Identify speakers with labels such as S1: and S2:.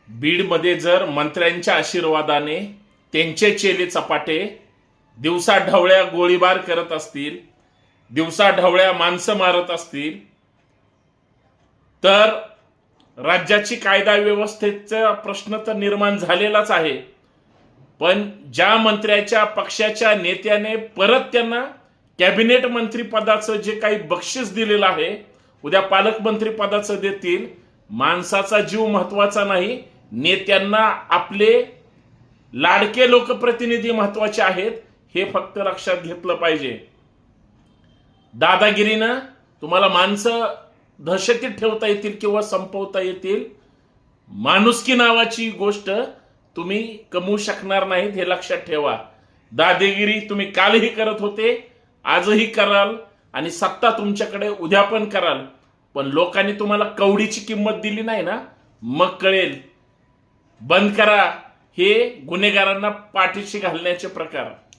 S1: बीडमध्ये जर मंत्र्यांच्या आशीर्वादाने त्यांचे चेले चपाटे दिवसा ढवळ्या गोळीबार करत असतील, दिवसा ढवळ्या माणसं मारत असतील, तर राज्याची कायदा व्यवस्थेचा प्रश्न तर निर्माण झालेलाच आहे. पण ज्या मंत्र्याच्या पक्षाच्या नेत्याने परत त्यांना कॅबिनेट मंत्री पदाचं जे काही बक्षीस दिलेलं आहे, उद्या पालकमंत्री पदाचं देतील. माणसाचा जीव महत्वाचा नाही, नेत्यांना आपले लाडके लोकप्रतिनिधी महत्वाचे आहेत, हे फक्त लक्षात घेतलं पाहिजे. दादागिरीनं तुम्हाला माणसं दहशतीत ठेवता येतील किंवा संपवता येतील, माणुसकी नावाची गोष्ट तुम्ही कमवू शकणार नाहीत, हे लक्षात ठेवा. दादागिरी तुम्ही कालही करत होते, आजही कराल आणि सत्ता तुमच्याकडे उद्या पण कराल. पण लोकांनी तुम्हाला कवडीची किंमत दिली नाही ना, मग कळेल. बंद करा हे गुन्हेगारांना पाठीशी घालण्याचे प्रकार.